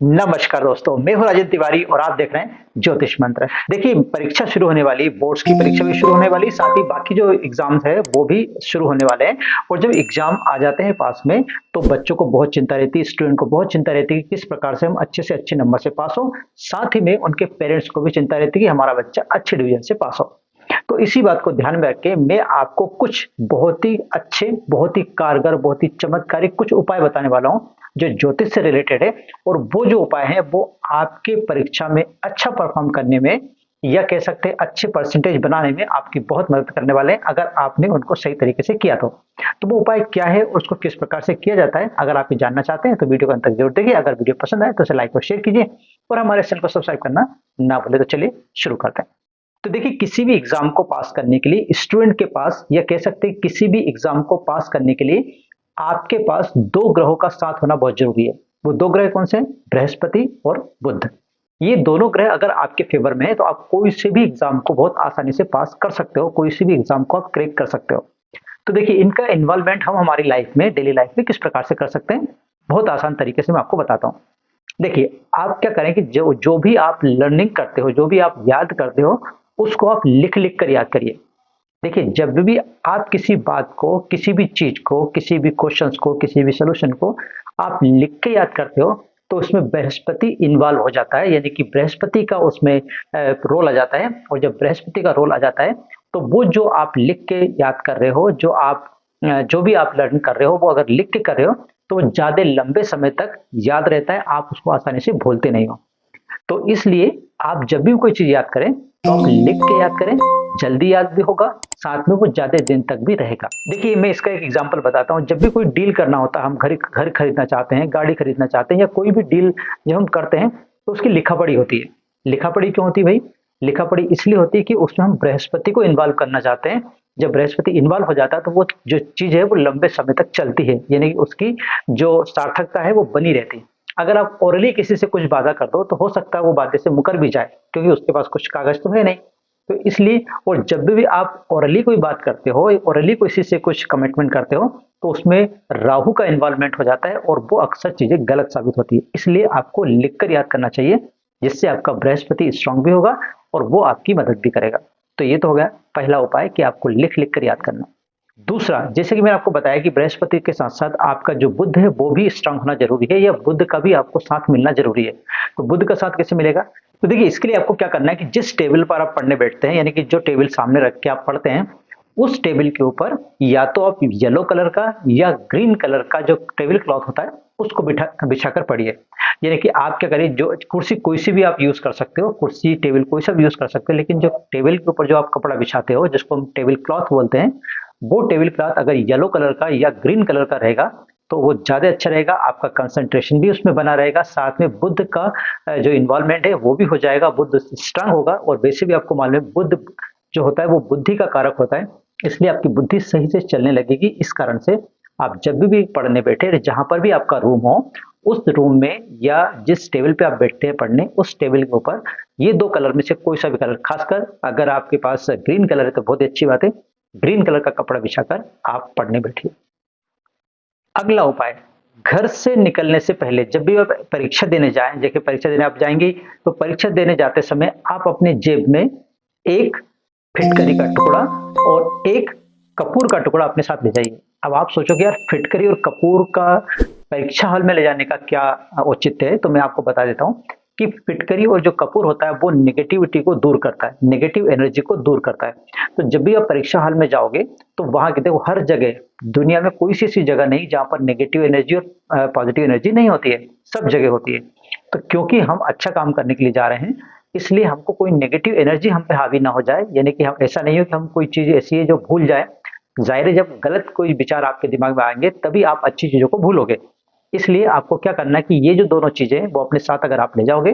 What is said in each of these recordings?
नमस्कार दोस्तों, मैं हूं राजेंद्र तिवारी और आप देख रहे हैं ज्योतिष मंत्र। देखिए, परीक्षा शुरू होने वाली, बोर्ड्स की परीक्षा भी शुरू होने वाली, साथ ही बाकी जो एग्जाम्स है वो भी शुरू होने वाले हैं। और जब एग्जाम आ जाते हैं पास में, तो बच्चों को बहुत चिंता रहती है, स्टूडेंट को बहुत चिंता रहती है कि किस प्रकार से हम अच्छे से अच्छे नंबर से पास हो। साथ ही में उनके पेरेंट्स को भी चिंता रहती है कि हमारा बच्चा अच्छे डिवीजन से पास हो। तो इसी बात को ध्यान में रख के मैं आपको कुछ बहुत ही अच्छे, बहुत ही कारगर, बहुत ही चमत्कारिक कुछ उपाय बताने वाला हूं जो ज्योतिष से रिलेटेड है। और वो जो उपाय है वो आपके परीक्षा में अच्छा परफॉर्म करने में, या कह सकते हैं अच्छे परसेंटेज बनाने में आपकी बहुत मदद करने वाले हैं, अगर आपने उनको सही तरीके से किया तो वो उपाय क्या है, उसको किस प्रकार से किया जाता है, अगर आप ये जानना चाहते हैं तो वीडियो को अंत तक जरूर देखिए। अगर वीडियो पसंद आए तो इसे लाइक और शेयर कीजिए और हमारे चैनल को सब्सक्राइब करना ना भूले। तो चलिए शुरू करते हैं। तो देखिए, किसी भी एग्जाम को पास करने के लिए स्टूडेंट के पास, या कह सकते हैं किसी भी एग्जाम को पास करने के लिए आपके पास दो ग्रहों का साथ होना बहुत जरूरी है। वो दो ग्रह कौन से हैं? बृहस्पति और बुध। ये दोनों ग्रह अगर आपके फेवर में है तो आप कोई से भी एग्जाम को बहुत आसानी से पास कर सकते हो, कोई से भी एग्जाम को आप क्रैक कर सकते हो। तो देखिए, इनका इन्वॉल्वमेंट हम हमारी लाइफ में, डेली लाइफ में किस प्रकार से कर सकते हैं, बहुत आसान तरीके से मैं आपको बताता हूँ। देखिए, आप क्या करें कि जो जो भी आप लर्निंग करते हो, जो भी आप याद करते हो, उसको आप लिख लिख कर याद करिए। देखिए, जब भी आप किसी बात को, किसी भी चीज को, किसी भी क्वेश्चंस को, किसी भी सॉल्यूशन को आप लिख के याद करते हो, तो उसमें बृहस्पति इन्वॉल्व हो जाता है, यानी कि बृहस्पति का उसमें रोल आ जाता है। और जब बृहस्पति का रोल आ जाता है तो वो जो आप लिख के याद कर रहे हो, जो भी आप लर्न कर रहे हो, वो अगर लिख के कर रहे हो तो वो ज्यादा लंबे समय तक याद रहता है, आप उसको आसानी से भूलते नहीं हो। तो इसलिए आप जब भी कोई चीज याद करें तो आप लिख के याद करें, जल्दी याद भी होगा, साथ में वो ज्यादा दिन तक भी रहेगा। देखिए, मैं इसका एक एग्जांपल बताता हूँ। जब भी कोई डील करना होता है, हम घर घर खरीदना चाहते हैं, गाड़ी खरीदना चाहते हैं, या कोई भी डील जब हम करते हैं तो उसकी लिखा पढ़ी होती है। लिखा पढ़ी क्यों होती है भाई? लिखा पढ़ी इसलिए होती है कि उसमें हम बृहस्पति को इन्वॉल्व करना चाहते हैं। जब बृहस्पति इन्वॉल्व हो जाता है तो वो जो चीज है वो लंबे समय तक चलती है, यानी कि उसकी जो सार्थकता है वो बनी रहती है। अगर आप ओरली किसी से कुछ वादा कर दो तो हो सकता है वो वादे से मुकर भी जाए, क्योंकि उसके पास कुछ कागज तो है नहीं। तो इसलिए, और जब भी आप ओरली कोई बात करते हो, ओरली किसी से कुछ कमिटमेंट करते हो, तो उसमें राहु का इन्वॉल्वमेंट हो जाता है और वो अक्सर चीजें गलत साबित होती है। इसलिए आपको लिखकर याद करना चाहिए, जिससे आपका बृहस्पति स्ट्रांग भी होगा और वो आपकी मदद भी करेगा। तो ये तो हो गया पहला उपाय कि आपको लिख लिख कर याद करना। दूसरा, जैसे कि मैंने आपको बताया कि बृहस्पति के साथ साथ आपका जो बुध है वो भी स्ट्रांग होना जरूरी है, या बुध का भी आपको साथ मिलना जरूरी है। तो बुध का साथ कैसे मिलेगा? तो देखिए, इसके लिए आपको क्या करना है कि जिस टेबल पर आप पढ़ने बैठते हैं, यानी कि जो टेबल सामने रख के आप पढ़ते हैं, उस टेबल के ऊपर या तो आप येलो कलर का या ग्रीन कलर का जो टेबल क्लॉथ होता है उसको बिछाकर पढ़िए। यानी कि आप क्या करिए, जो कुर्सी कोई सी भी आप यूज कर सकते हो, कुर्सी टेबल कोई सा भी यूज कर सकते हो, लेकिन जो टेबल के ऊपर जो आप कपड़ा बिछाते हो, जिसको हम टेबल क्लॉथ बोलते हैं, वो टेबल क्लॉथ अगर येलो कलर का या ग्रीन कलर का रहेगा तो वो ज्यादा अच्छा रहेगा। आपका कंसंट्रेशन भी उसमें बना रहेगा, साथ में बुध का जो इन्वॉल्वमेंट है वो भी हो जाएगा, बुध स्ट्रांग होगा। और वैसे भी आपको मालूम है, बुध जो होता है वो बुद्धि का कारक होता है, इसलिए आपकी बुद्धि सही से चलने लगेगी। इस कारण से आप जब भी पढ़ने बैठे, जहां पर भी आपका रूम हो, उस रूम में या जिस टेबल पे आप बैठते हैं पढ़ने, उस टेबल के ऊपर ये दो कलर में से कोई सा भी कलर, खासकर अगर आपके पास ग्रीन कलर है तो बहुत अच्छी बात है, ग्रीन कलर का कपड़ा बिछाकर आप पढ़ने बैठिए। अगला उपाय, घर से निकलने से पहले जब भी आप परीक्षा देने जाएं, देखिए परीक्षा देने आप जाएंगे, तो परीक्षा देने जाते समय आप अपने जेब में एक फिटकरी का टुकड़ा और एक कपूर का टुकड़ा अपने साथ ले जाइए। अब आप सोचोगे यार, फिटकरी और कपूर का परीक्षा हॉल में ले जाने का क्या औचित्य है? तो मैं आपको बता देता हूँ कि फिटकरी और जो कपूर होता है वो नेगेटिविटी को दूर करता है, नेगेटिव एनर्जी को दूर करता है। तो जब भी आप परीक्षा हॉल में जाओगे तो वहां की देखो, हर जगह दुनिया में कोई सी ऐसी जगह नहीं जहां पर नेगेटिव एनर्जी और पॉजिटिव एनर्जी नहीं होती है, सब जगह होती है। तो क्योंकि हम अच्छा काम करने के लिए जा रहे हैं, इसलिए हमको कोई नेगेटिव एनर्जी हम पे हावी ना हो जाए, यानी कि हम ऐसा नहीं हो कि हम कोई चीज ऐसी है जो भूल जाए। जाहिर है, जब गलत कोई विचार आपके दिमाग में आएंगे तभी आप अच्छी चीजों को भूलोगे। इसलिए आपको क्या करना है कि ये जो दोनों चीजें वो अपने साथ अगर आप ले जाओगे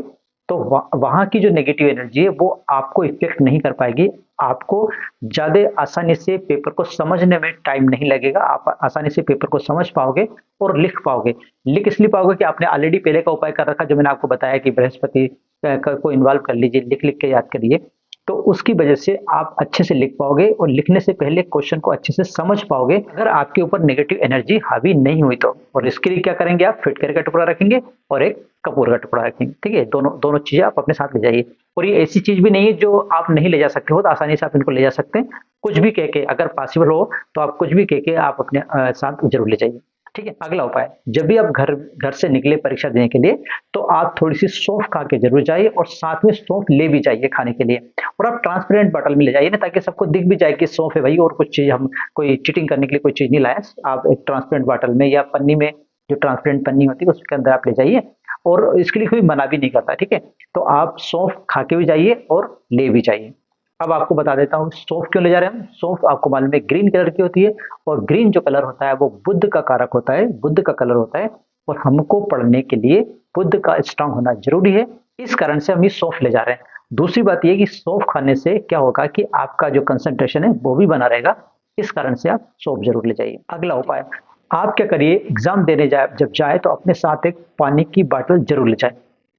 तो वहां की जो नेगेटिव एनर्जी है वो आपको इफेक्ट नहीं कर पाएगी। आपको ज्यादा आसानी से पेपर को समझने में टाइम नहीं लगेगा, आप आसानी से पेपर को समझ पाओगे और लिख पाओगे। लिख इसलिए पाओगे कि आपने ऑलरेडी पहले का उपाय कर रखा, जो मैंने आपको बताया कि बृहस्पति को इन्वॉल्व कर लीजिए, लिख लिख के याद करिए। तो उसकी वजह से आप अच्छे से लिख पाओगे और लिखने से पहले क्वेश्चन को अच्छे से समझ पाओगे अगर आपके ऊपर नेगेटिव एनर्जी हावी नहीं हुई तो। और इसके लिए क्या करेंगे, आप फिटकरी का टुकड़ा रखेंगे और एक कपूर का टुकड़ा रखेंगे, ठीक है। दोनों दोनों चीजें आप अपने साथ ले जाइए। और ये ऐसी चीज भी नहीं है जो आप नहीं ले जा सकते हो, तो आसानी से आप इनको ले जा सकते हैं। कुछ भी कह के अगर पॉसिबल हो तो आप कुछ भी कह के आप अपने साथ जरूर ले जाइए, ठीक है। अगला उपाय, जब भी आप घर घर से निकले परीक्षा देने के लिए तो आप थोड़ी सी सौंफ खा के जरूर जाइए और साथ में सौंफ ले भी जाइए खाने के लिए। और आप ट्रांसपेरेंट बॉटल में ले जाइए ना, ताकि सबको दिख भी जाए कि सौंफ है भाई, और कुछ चीज हम कोई चीटिंग करने के लिए कोई चीज नहीं लाए। आप एक ट्रांसपेरेंट बॉटल में या पन्नी में, जो ट्रांसपेरेंट पन्नी होती है उसके अंदर आप ले जाइए, और इसके लिए कोई मना भी नहीं करता, ठीक है। तो आप सौंफ खा के भी जाइए और ले भी जाइए। अब आपको बता देता हूँ सौंफ क्यों ले जा रहे हैं। सौंफ आपको मालूम है ग्रीन कलर की होती है, और ग्रीन जो कलर होता है वो बुद्ध का कारक होता है, बुद्ध का कलर होता है, और हमको पढ़ने के लिए बुद्ध का स्ट्रांग होना जरूरी है। इस कारण से हम ये सौंफ ले जा रहे हैं। दूसरी बात यह कि सौंफ खाने से क्या होगा कि आपका जो कंसंट्रेशन है वो भी बना रहेगा, इस कारण से आप सौंफ जरूर ले जाइए। अगला उपाय, आप क्या करिए, एग्जाम देने जब जाए तो अपने साथ एक पानी की बोतल जरूर ले जाए।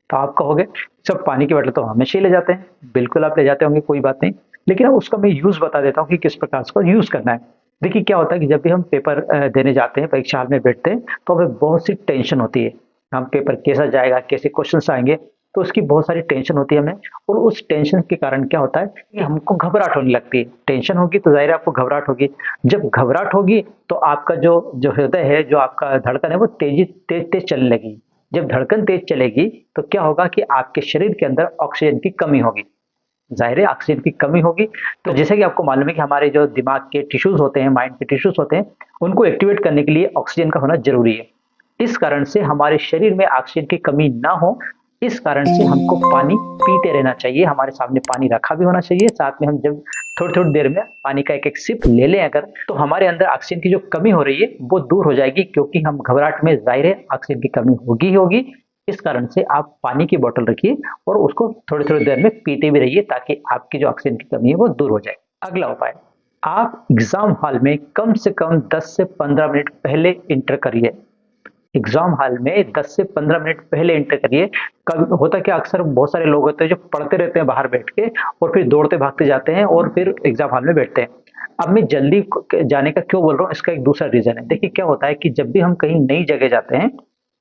तो आप कहोगे सब पानी की बोतल तो हमेशा ही ले जाते हैं, बिल्कुल आप ले जाते होंगे, कोई बात नहीं। लेकिन अब उसका मैं यूज बता देता हूँ कि किस प्रकार उसको यूज करना है। देखिए क्या होता है कि जब भी हम पेपर देने जाते हैं, परीक्षा हॉल में बैठते हैं, तो हमें बहुत सी टेंशन होती है। हम पेपर कैसा जाएगा, कैसे क्वेश्चन आएंगे, तो उसकी बहुत सारी टेंशन होती है हमें। और उस टेंशन के कारण क्या होता है कि हमको घबराहट होने लगती है। टेंशन होगी तो जाहिर है आपको घबराहट होगी। जब घबराहट होगी तो आपका जो जो हृदय है, जो आपका धड़कन है, वो तेज तेज चलने लगेगी। जब धड़कन तेज चलेगी तो क्या होगा कि आपके शरीर के अंदर ऑक्सीजन की कमी होगी, जाहिर है ऑक्सीजन की कमी होगी। तो जैसे कि आपको मालूम है कि हमारे जो दिमाग के टिश्यूज होते हैं, माइंड के टिश्यूज होते हैं, उनको एक्टिवेट करने के लिए ऑक्सीजन का होना जरूरी है। इस कारण से हमारे शरीर में ऑक्सीजन की कमी ना हो, इस कारण से हमको पानी पीते रहना चाहिए। हमारे सामने पानी रखा भी होना चाहिए, साथ में हम जब थोड़ी थोड़ी देर में पानी का एक एक सिप ले लें अगर, तो हमारे अंदर ऑक्सीजन की जो कमी हो रही है वो दूर हो जाएगी। क्योंकि हम घबराहट में, जाहिर है ऑक्सीजन की कमी होगी ही होगी। इस कारण से आप पानी की बोतल रखिए और उसको थोड़ी थोड़ी देर में पीते भी रहिए, ताकि आपकी जो ऑक्सीजन की कमी है वो दूर हो जाए। अगला उपाय, आप एग्जाम हॉल में कम से कम 10 से 15 मिनट पहले इंटर करिए। एग्जाम हॉल में 10 से 15 मिनट पहले एंटर करिए। कभी होता क्या, अक्सर बहुत सारे लोग होते हैं जो पढ़ते रहते हैं बाहर बैठ के, और फिर दौड़ते भागते जाते हैं और फिर एग्जाम हॉल में बैठते हैं। अब मैं जल्दी जाने का क्यों बोल रहा हूँ, इसका एक दूसरा रीजन है। देखिए क्या होता है कि जब भी हम कहीं नई जगह जाते हैं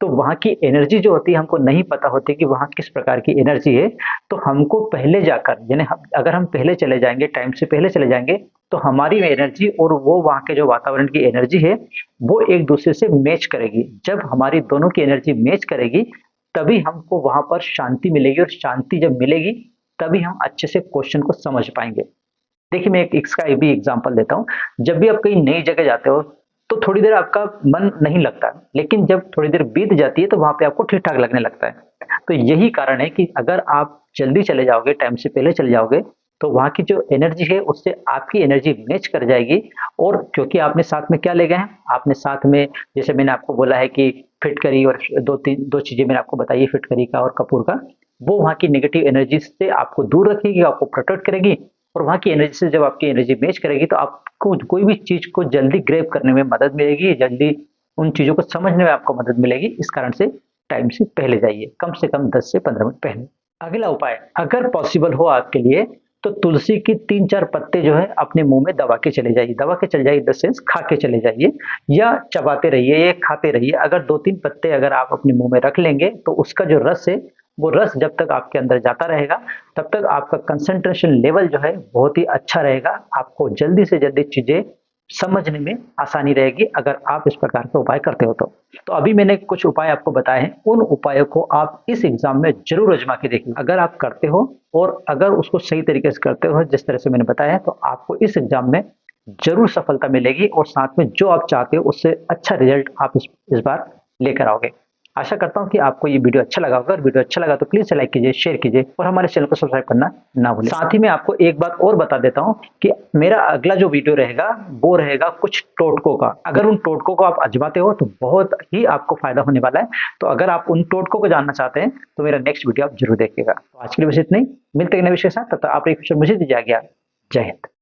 तो वहाँ की एनर्जी जो होती है हमको नहीं पता होती कि वहाँ किस प्रकार की एनर्जी है। तो हमको पहले जाकर, यानी अगर हम पहले चले जाएंगे, टाइम से पहले चले जाएंगे, तो हमारी एनर्जी और वो वहाँ के जो वातावरण की एनर्जी है वो एक दूसरे से मैच करेगी। जब हमारी दोनों की एनर्जी मैच करेगी तभी हमको वहां पर शांति मिलेगी, और शांति जब मिलेगी तभी हम अच्छे से क्वेश्चन को समझ पाएंगे। देखिए मैं इसका भी एग्जांपल देता हूँ। जब भी आप कहीं नई जगह जाते हो तो थोड़ी देर आपका मन नहीं लगता, लेकिन जब थोड़ी देर बीत जाती है तो वहां पे आपको ठीक ठाक लगने लगता है। तो यही कारण है कि अगर आप जल्दी चले जाओगे, टाइम से पहले चले जाओगे, तो वहां की जो एनर्जी है उससे आपकी एनर्जी मैच कर जाएगी। और क्योंकि आपने साथ में क्या ले गए हैं, आपने साथ में, जैसे मैंने आपको बोला है कि फिटकरी, और दो चीजें मैंने आपको बताई, फिटकरी का और कपूर का, वो वहाँ की नेगेटिव एनर्जी से आपको दूर रखेगी, आपको प्रोटेक्ट करेगी। और वहाँ की एनर्जी से जब आपकी एनर्जी मैच करेगी तो आपको कोई भी चीज को जल्दी ग्रैब करने में मदद मिलेगी, जल्दी उन चीजों को समझने में आपको मदद मिलेगी। इस कारण से टाइम से पहले जाइए, कम से कम 10 से 15 मिनट पहले। अगला उपाय, अगर पॉसिबल हो आपके लिए तो तुलसी की 3-4 पत्ते जो है अपने मुंह में दबा के चले जाइए। दबा के चले जाइए इन द सेंस खा के चले जाइए, या चबाते रहिए या खाते रहिए। अगर 2-3 पत्ते अगर आप अपने मुंह में रख लेंगे तो उसका जो रस है, वो रस जब तक आपके अंदर जाता रहेगा तब तक आपका कंसंट्रेशन लेवल जो है बहुत ही अच्छा रहेगा। आपको जल्दी से जल्दी चीजें समझने में आसानी रहेगी अगर आप इस प्रकार के उपाय करते हो तो अभी मैंने कुछ उपाय आपको बताए हैं, उन उपायों को आप इस एग्जाम में जरूर आजमा के देखिए। अगर आप करते हो और अगर उसको सही तरीके से करते हो जिस तरह से मैंने बताया है, तो आपको इस एग्जाम में जरूर सफलता मिलेगी, और साथ में जो आप चाहते हो उससे अच्छा रिजल्ट आप इस बार लेकर आओगे। आशा करता हूं कि आपको ये वीडियो अच्छा लगा होगा। अगर वीडियो अच्छा लगा तो प्लीज लाइक कीजिए, शेयर कीजिए, और हमारे चैनल को सब्सक्राइब करना ना भूलें। साथ ही मैं आपको एक बात और बता देता हूं कि मेरा अगला जो वीडियो रहेगा वो रहेगा कुछ टोटकों का। अगर उन टोटकों को आप आजमाते हो तो बहुत ही आपको फायदा होने वाला है। तो अगर आप उन टोटकों को जानना चाहते हैं तो मेरा नेक्स्ट वीडियो आप जरूर देखिएगा। तो आज के लिए बस इतना ही, मिलते हैं नए विषय के साथ। तब तक आप एक मुझे दीजिए आज्ञा। जय हिंद।